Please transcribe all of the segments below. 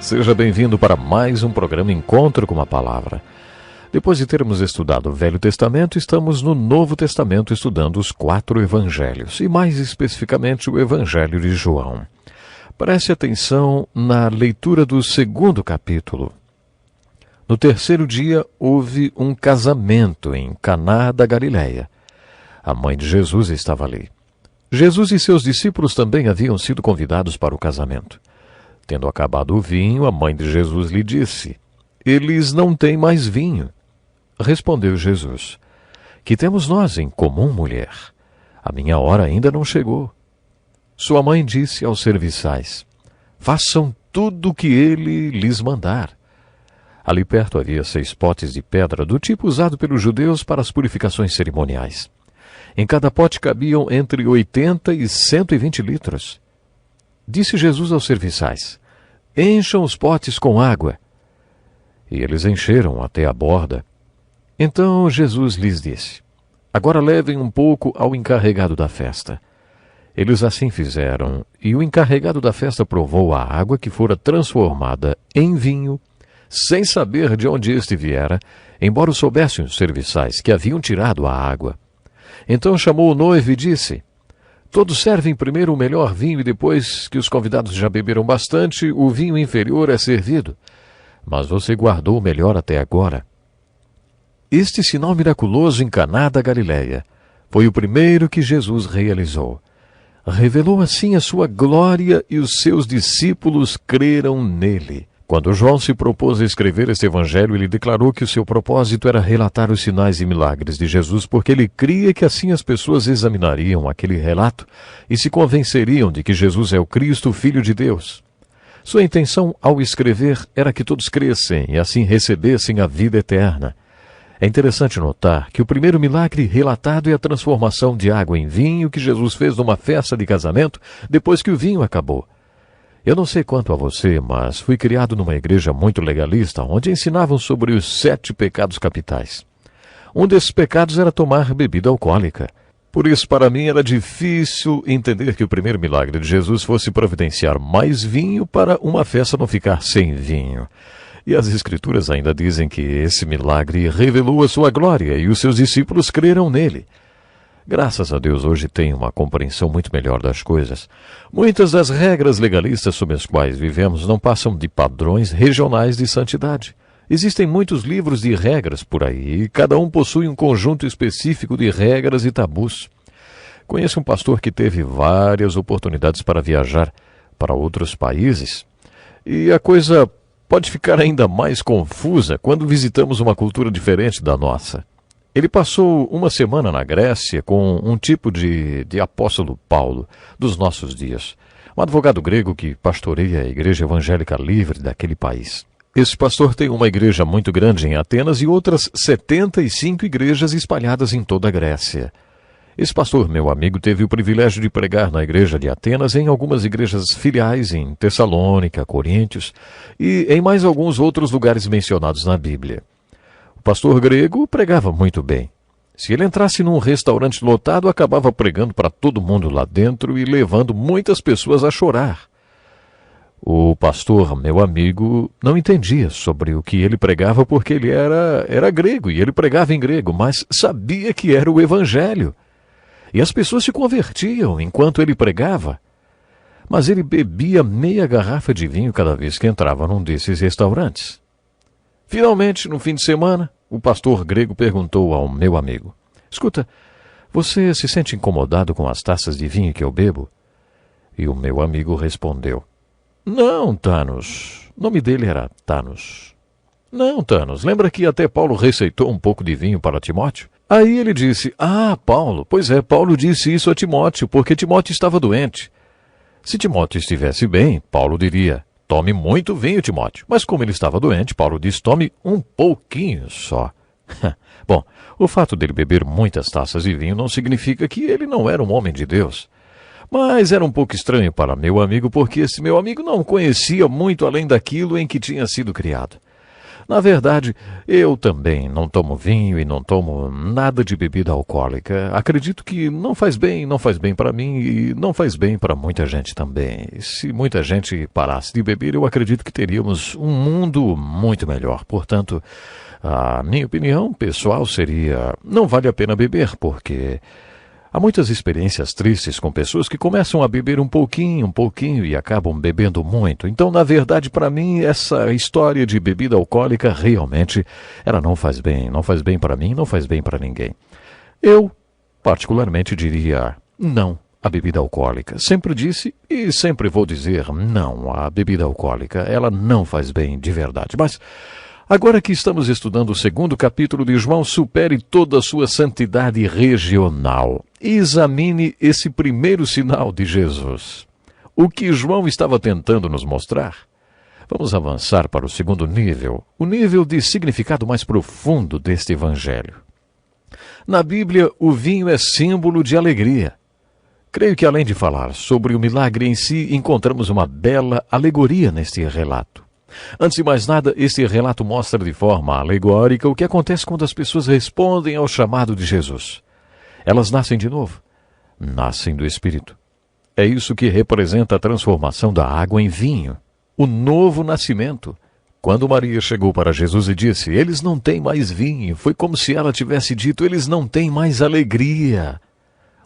Seja bem-vindo para mais um programa Encontro com a Palavra. Depois de termos estudado o Velho Testamento, estamos no Novo Testamento estudando os 4 Evangelhos, e mais especificamente o Evangelho de João. Preste atenção na leitura do 2º capítulo. No 3º dia, houve um casamento em Caná da Galileia. A mãe de Jesus estava ali. Jesus e seus discípulos também haviam sido convidados para o casamento. Tendo acabado o vinho, a mãe de Jesus lhe disse: "Eles não têm mais vinho." Respondeu Jesus: "Que temos nós em comum, mulher? A minha hora ainda não chegou." Sua mãe disse aos serviçais: "Façam tudo o que ele lhes mandar." Ali perto havia 6 potes de pedra, do tipo usado pelos judeus para as purificações cerimoniais. Em cada pote cabiam entre 80 e 120 litros. Disse Jesus aos serviçais: "Encham os potes com água." E eles encheram até a borda. Então Jesus lhes disse: "Agora levem um pouco ao encarregado da festa." Eles assim fizeram, e o encarregado da festa provou a água que fora transformada em vinho, sem saber de onde este viera, embora o soubessem os serviçais que haviam tirado a água. Então chamou o noivo e disse: "Todos servem primeiro o melhor vinho e depois que os convidados já beberam bastante, o vinho inferior é servido. Mas você guardou o melhor até agora." Este sinal miraculoso em Caná da Galileia foi o primeiro que Jesus realizou. Revelou assim a sua glória e os seus discípulos creram nele. Quando João se propôs a escrever este evangelho, ele declarou que o seu propósito era relatar os sinais e milagres de Jesus, porque ele cria que assim as pessoas examinariam aquele relato e se convenceriam de que Jesus é o Cristo, o Filho de Deus. Sua intenção ao escrever era que todos crescem e assim recebessem a vida eterna. É interessante notar que o primeiro milagre relatado é a transformação de água em vinho que Jesus fez numa festa de casamento depois que o vinho acabou. Eu não sei quanto a você, mas fui criado numa igreja muito legalista, onde ensinavam sobre os 7 pecados capitais. Um desses pecados era tomar bebida alcoólica. Por isso, para mim, era difícil entender que o primeiro milagre de Jesus fosse providenciar mais vinho para uma festa não ficar sem vinho. E as Escrituras ainda dizem que esse milagre revelou a sua glória e os seus discípulos creram nele. Graças a Deus, hoje tenho uma compreensão muito melhor das coisas. Muitas das regras legalistas sob as quais vivemos não passam de padrões regionais de santidade. Existem muitos livros de regras por aí, e cada um possui um conjunto específico de regras e tabus. Conheço um pastor que teve várias oportunidades para viajar para outros países, e a coisa pode ficar ainda mais confusa quando visitamos uma cultura diferente da nossa. Ele passou uma semana na Grécia com um tipo de apóstolo Paulo dos nossos dias, um advogado grego que pastoreia a igreja evangélica livre daquele país. Esse pastor tem uma igreja muito grande em Atenas e outras 75 igrejas espalhadas em toda a Grécia. Esse pastor, meu amigo, teve o privilégio de pregar na igreja de Atenas, em algumas igrejas filiais em Tessalônica, Coríntios e em mais alguns outros lugares mencionados na Bíblia. O pastor grego pregava muito bem. Se ele entrasse num restaurante lotado, acabava pregando para todo mundo lá dentro e levando muitas pessoas a chorar. O pastor, meu amigo, não entendia sobre o que ele pregava porque ele era grego e ele pregava em grego, mas sabia que era o Evangelho. E as pessoas se convertiam enquanto ele pregava. Mas ele bebia meia garrafa de vinho cada vez que entrava num desses restaurantes. Finalmente, no fim de semana, o pastor grego perguntou ao meu amigo: "Escuta, você se sente incomodado com as taças de vinho que eu bebo?" E o meu amigo respondeu: "Não, Thanos." O nome dele era Thanos. "Não, Thanos, lembra que até Paulo receitou um pouco de vinho para Timóteo?" Aí ele disse: "Ah, Paulo, pois é, Paulo disse isso a Timóteo, porque Timóteo estava doente. Se Timóteo estivesse bem, Paulo diria: 'Tome muito vinho, Timóteo.' Mas como ele estava doente, Paulo disse: 'Tome um pouquinho só.'" Bom, o fato dele beber muitas taças de vinho não significa que ele não era um homem de Deus. Mas era um pouco estranho para meu amigo, porque esse meu amigo não conhecia muito além daquilo em que tinha sido criado. Na verdade, eu também não tomo vinho e não tomo nada de bebida alcoólica. Acredito que não faz bem para mim e não faz bem para muita gente também. Se muita gente parasse de beber, eu acredito que teríamos um mundo muito melhor. Portanto, a minha opinião pessoal seria: não vale a pena beber, porque há muitas experiências tristes com pessoas que começam a beber um pouquinho e acabam bebendo muito. Então, na verdade, para mim, essa história de bebida alcoólica realmente ela não faz bem para mim, não faz bem para ninguém. Eu, particularmente, diria não à bebida alcoólica. Sempre disse e sempre vou dizer não à bebida alcoólica. Ela não faz bem de verdade. Mas agora que estamos estudando o 2º capítulo de João, supere toda a sua santidade regional. Examine esse primeiro sinal de Jesus. O que João estava tentando nos mostrar? Vamos avançar para o 2º nível, o nível de significado mais profundo deste evangelho. Na Bíblia, o vinho é símbolo de alegria. Creio que, além de falar sobre o milagre em si, encontramos uma bela alegoria neste relato. Antes de mais nada, este relato mostra de forma alegórica o que acontece quando as pessoas respondem ao chamado de Jesus. Elas nascem de novo, nascem do Espírito. É isso que representa a transformação da água em vinho, o novo nascimento. Quando Maria chegou para Jesus e disse: "Eles não têm mais vinho", foi como se ela tivesse dito: "Eles não têm mais alegria".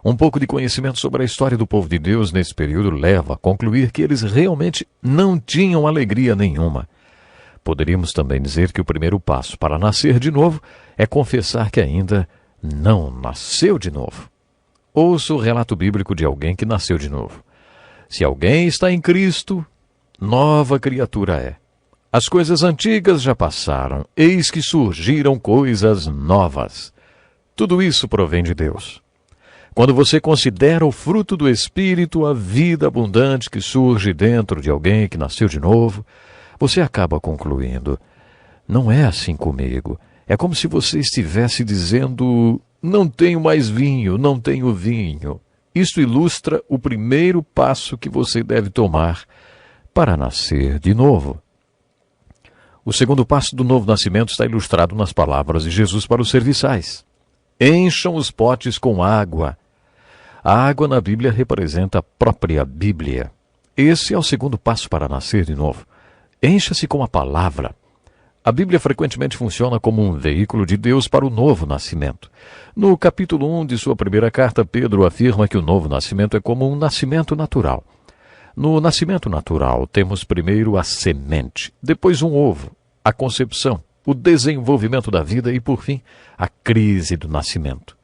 Um pouco de conhecimento sobre a história do povo de Deus nesse período leva a concluir que eles realmente não tinham alegria nenhuma. Poderíamos também dizer que o primeiro passo para nascer de novo é confessar que ainda não nasceu de novo. Ouça o relato bíblico de alguém que nasceu de novo. Se alguém está em Cristo, nova criatura é. As coisas antigas já passaram, eis que surgiram coisas novas. Tudo isso provém de Deus. Quando você considera o fruto do Espírito, a vida abundante que surge dentro de alguém que nasceu de novo, você acaba concluindo: não é assim comigo. É como se você estivesse dizendo: não tenho mais vinho, não tenho vinho. Isto ilustra o primeiro passo que você deve tomar para nascer de novo. O segundo passo do novo nascimento está ilustrado nas palavras de Jesus para os serviçais. Encham os potes com água. A água na Bíblia representa a própria Bíblia. Esse é o segundo passo para nascer de novo. Encha-se com a palavra. A Bíblia frequentemente funciona como um veículo de Deus para o novo nascimento. No capítulo 1 de sua primeira carta, Pedro afirma que o novo nascimento é como um nascimento natural. No nascimento natural, temos primeiro a semente, depois um ovo, a concepção, o desenvolvimento da vida e, por fim, a crise do nascimento.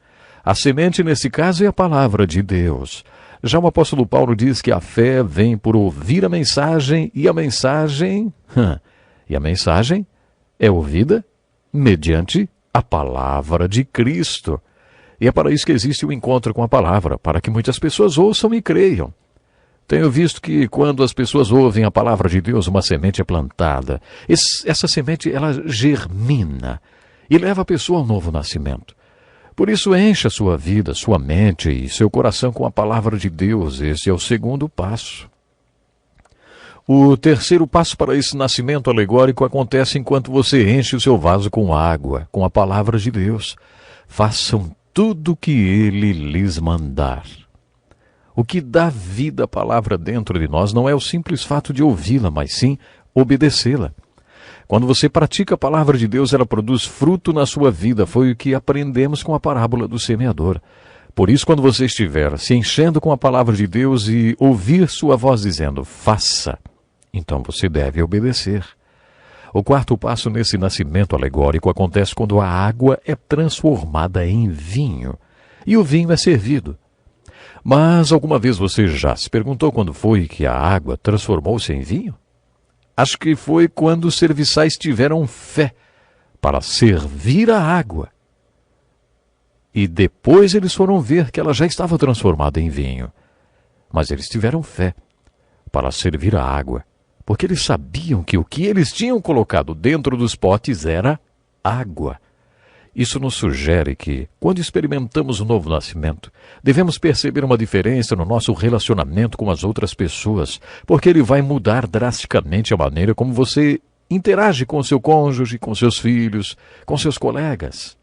A semente, nesse caso, é a palavra de Deus. Já o apóstolo Paulo diz que a fé vem por ouvir a mensagem, e a mensagem é ouvida mediante a palavra de Cristo. E é para isso que existe o encontro com a palavra, para que muitas pessoas ouçam e creiam. Tenho visto que quando as pessoas ouvem a palavra de Deus, uma semente é plantada. Essa semente, ela germina e leva a pessoa ao novo nascimento. Por isso, encha sua vida, sua mente e seu coração com a palavra de Deus. Esse é o segundo passo. O terceiro passo para esse nascimento alegórico acontece enquanto você enche o seu vaso com água, com a palavra de Deus. Façam tudo o que Ele lhes mandar. O que dá vida à palavra dentro de nós não é o simples fato de ouvi-la, mas sim obedecê-la. Quando você pratica a palavra de Deus, ela produz fruto na sua vida. Foi o que aprendemos com a parábola do semeador. Por isso, quando você estiver se enchendo com a palavra de Deus e ouvir sua voz dizendo, faça, então você deve obedecer. O quarto passo nesse nascimento alegórico acontece quando a água é transformada em vinho e o vinho é servido. Mas alguma vez você já se perguntou quando foi que a água transformou-se em vinho? Acho que foi quando os serviçais tiveram fé para servir a água. E depois eles foram ver que ela já estava transformada em vinho. Mas eles tiveram fé para servir a água, porque eles sabiam que o que eles tinham colocado dentro dos potes era água. Isso nos sugere que, quando experimentamos o novo nascimento, devemos perceber uma diferença no nosso relacionamento com as outras pessoas, porque ele vai mudar drasticamente a maneira como você Interage com o seu cônjuge, com seus filhos, com seus colegas.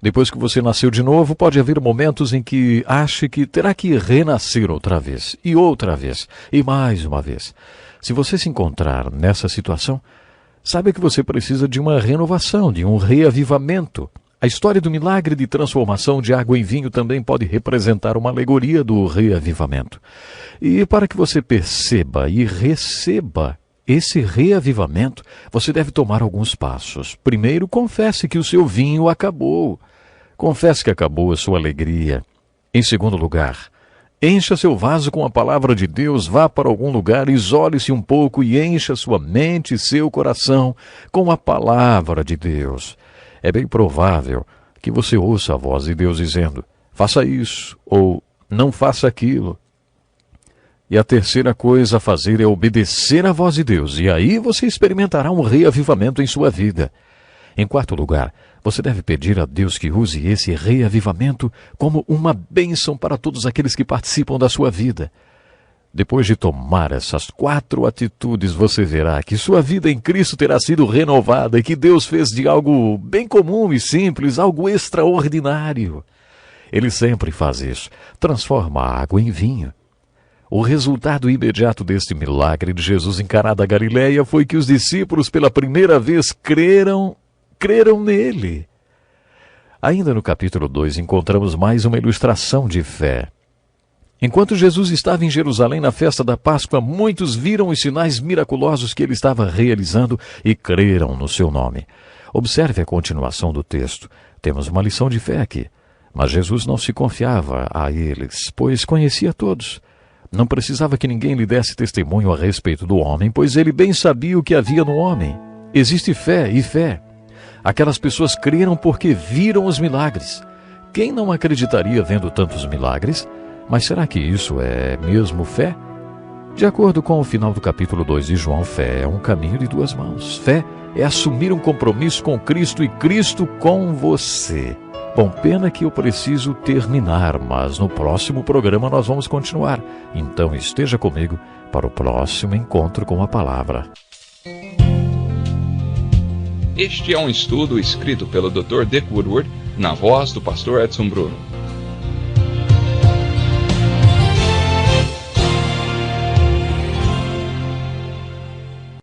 Depois que você nasceu de novo, pode haver momentos em que ache que terá que renascer outra vez, e mais uma vez. Se você se encontrar nessa situação, saiba que você precisa de uma renovação, de um reavivamento. A história do milagre de transformação de água em vinho também pode representar uma alegoria do reavivamento. E para que você perceba e receba esse reavivamento, você deve tomar alguns passos. Primeiro, confesse que o seu vinho acabou. Confesse que acabou a sua alegria. Em segundo lugar, encha seu vaso com a palavra de Deus, vá para algum lugar, isole-se um pouco e encha sua mente e seu coração com a palavra de Deus. É bem provável que você ouça a voz de Deus dizendo, faça isso ou não faça aquilo. E a terceira coisa a fazer é obedecer à voz de Deus, e aí você experimentará um reavivamento em sua vida. Em quarto lugar, você deve pedir a Deus que use esse reavivamento como uma bênção para todos aqueles que participam da sua vida. Depois de tomar essas 4 atitudes, você verá que sua vida em Cristo terá sido renovada e que Deus fez de algo bem comum e simples, algo extraordinário. Ele sempre faz isso, transforma a água em vinho. O resultado imediato deste milagre de Jesus em Caná da Galileia foi que os discípulos pela primeira vez creram nele. Ainda no capítulo 2 encontramos mais uma ilustração de fé. Enquanto Jesus estava em Jerusalém na festa da Páscoa, muitos viram os sinais miraculosos que ele estava realizando e creram no seu nome. Observe a continuação do texto. Temos uma lição de fé aqui. Mas Jesus não se confiava a eles, pois conhecia todos. Não precisava que ninguém lhe desse testemunho a respeito do homem, pois ele bem sabia o que havia no homem. Existe fé e fé. Aquelas pessoas creram porque viram os milagres. Quem não acreditaria vendo tantos milagres? Mas será que isso é mesmo fé? De acordo com o final do capítulo 2 de João, fé é um caminho de 2 mãos. Fé é assumir um compromisso com Cristo e Cristo com você. Bom, pena que eu preciso terminar, mas no próximo programa nós vamos continuar. Então esteja comigo para o próximo encontro com a palavra. Este é um estudo escrito pelo Dr. Dick Woodward, na voz do pastor Edson Bruno.